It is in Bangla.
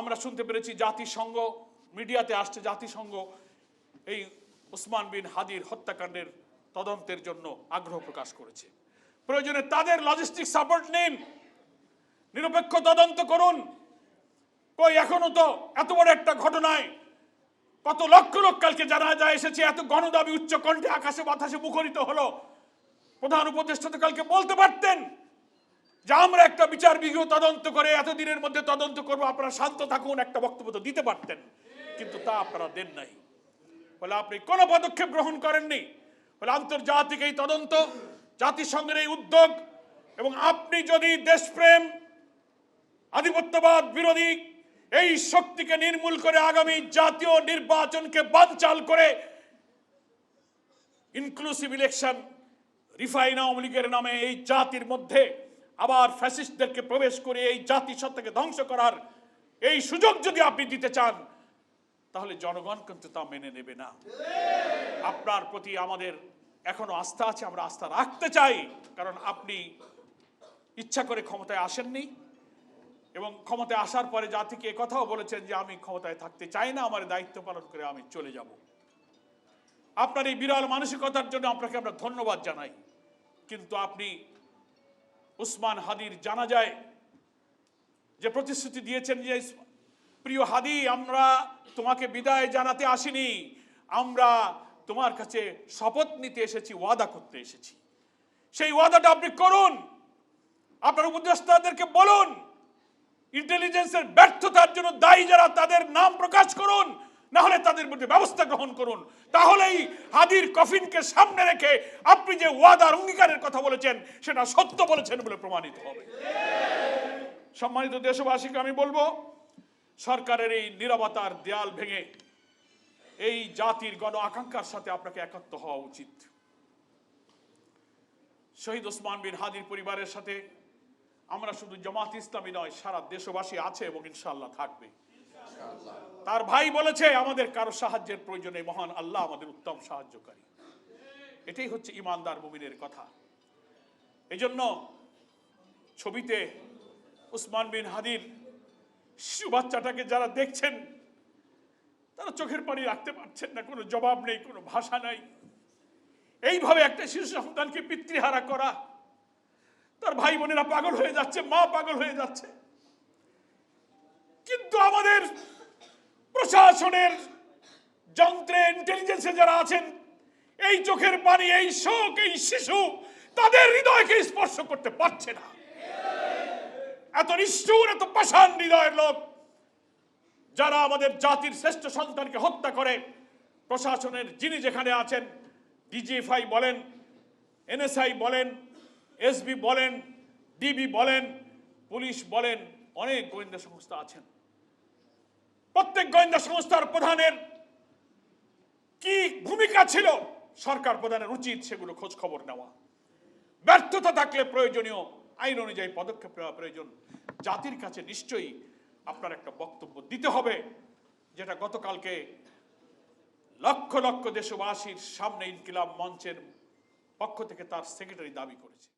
আমরা শুনতে পেরেছি জাতিসংঘ, মিডিয়াতে আসছে জাতিসংঘ এই ওসমান বিন হাদির হত্যাকাণ্ডের তদন্তের জন্য আগ্রহ প্রকাশ করেছে। প্রয়োজনে তাদের লজিস্টিক সাপোর্ট নিন, নিরপেক্ষ তদন্ত করুন। কই এখনো তো এত বড় একটা ঘটনায় কত লক্ষ লোক কালকে জানাজা এসেছে, এত গণদাবি উচ্চ কণ্ঠে আকাশে বাতাসে মুখরিত হলো। প্রধান উপদেষ্টা তো কালকে বলতে পারতেন যে আমরা একটা বিচার বিভাগীয় তদন্ত করে এতদিনের মধ্যে তদন্ত করবো, আপনারা শান্ত থাকুন, একটা বক্তব্য তো দিতে পারতেন, কিন্তু তা আপনারা দেন নাই। বলে আপনি কোনো পদক্ষেপ গ্রহণ করেননি। বলে আন্তর্জাতিক এই তদন্ত, জাতিসংঘের এই উদ্যোগ, এবং আপনি যদি দেশপ্রেম, আধিপত্যবাদ বিরোধী এই শক্তিকে নির্মূল করে আগামী জাতীয় নির্বাচনকে বানচাল করে ইনক্লুসিভ ইলেকশন, রিফাইন আওয়ামী লীগের নামে এই জাতির মধ্যে আবার ফ্যাসিস্টদেরকে প্রবেশ করে এই জাতিসত্তাকে ধ্বংস করার এই সুযোগ যদি আপনি দিতে চান, তাহলে জনগণ কিন্তু তা মেনে নেবে না। আপনার প্রতি আমাদের এখনো আস্থা আছে, আমরা আস্থা রাখতে চাই, কারণ আপনি ইচ্ছা করে ক্ষমতায় আসেননি এবং ক্ষমতায় আসার পরে জাতিকে একথাও বলেছেন যে আমি ক্ষমতায় থাকতে চাই না, আমার দায়িত্ব পালন করে আমি চলে যাব। আপনার এই বিরল মানসিকতার জন্য আপনাকে আমরা ধন্যবাদ জানাই। কিন্তু আপনি ওসমান হাদির জানাজায় যে প্রতিশ্রুতি দিয়েছেন যে প্রিয় হাদি, আমরা তোমাকে বিদায় জানাতে আসিনি, আমরা তোমার কাছে শপথ নিতে এসেছি, ওয়াদা করতে এসেছি, সেই ওয়াদাটা আপনি করুন। আপনার উপদেষ্টাদেরকে বলুন, ইন্টেলিজেন্সের ব্যর্থতার জন্য দায়ী যারা তাদের নাম প্রকাশ করুন, না হলে তাদের বিরুদ্ধে ব্যবস্থা গ্রহণ করুন। তাহলেই হাদির কফিনকে সামনে রেখে আপনি যে ওয়াদার অঙ্গীকারের কথা বলেছেন সেটা সত্য বলেছেন বলে প্রমাণিত হবে। সম্মানিত দেশবাসীকে আমি বলবো, সরকারের এই নীরবতার দেয়াল ভেঙে এই জাতির গণ আকাঙ্ক্ষার সাথে আপনাকে একাত্ম হওয়া উচিত। শহীদ ওসমান বিন হাদির পরিবারের সাথে আমরা শুধু জামাত ইসলামী নয়, সারা দেশবাসী আছে এবং ইনশাআল্লাহ থাকবে। তার ভাই বলেছে আমাদের কারো সাহায্যের প্রয়োজনে মহান আল্লাহ আমাদের উত্তম সাহায্যকারী। এটাই হচ্ছে ইমানদার মুমিনের কথা। এজন্য ছবিতে ওসমান বিন হাদির শিশু বাচ্চাটাকে যারা দেখছেন তারা চোখের পানি রাখতে পারছেন না, কোনো জবাব নেই, কোনো ভাষা নাই। এইভাবে একটা শিশু সন্তানকে পিতৃহারা করা, তার ভাই বোনেরা পাগল হয়ে যাচ্ছে, মা পাগল হয়ে যাচ্ছে। কিন্তু আমাদের প্রশাসনের যন্ত্রে, ইন্টেলিজেন্সে যারা আছেন, এই চোখের পানি, এই শোক, এই শিশু তাদের হৃদয়কে স্পর্শ করতে পারছে না। এত নিষ্ঠুর, এত পাষাণ হৃদয়ের লোক যারা আমাদের জাতির শ্রেষ্ঠ সন্তানকে হত্যা করে, প্রশাসনের যিনি যেখানে আছেন, ডিজিএফআই বলেন, এনএসআই বলেন, এসবি বলেন, ডিবি বলেন, পুলিশ বলেন, অনেক গোয়েন্দা সংস্থা আছেন। প্রত্যেক গোয়েন্দা সংস্থার প্রধানের কি ভূমিকা ছিল, সরকার প্রধানের উচিত সেগুলো খোঁজ খবর নেওয়া। ব্যর্থতা থাকলে প্রয়োজনীয় আইন অনুযায়ী পদক্ষেপ নেওয়া প্রয়োজন। জাতির কাছে নিশ্চয়ই আপনার একটা বক্তব্য দিতে হবে, যেটা গতকালকে লক্ষ লক্ষ দেশবাসীর সামনে ইনকিলাব মঞ্চের পক্ষ থেকে তার সেক্রেটারি দাবি করেছে।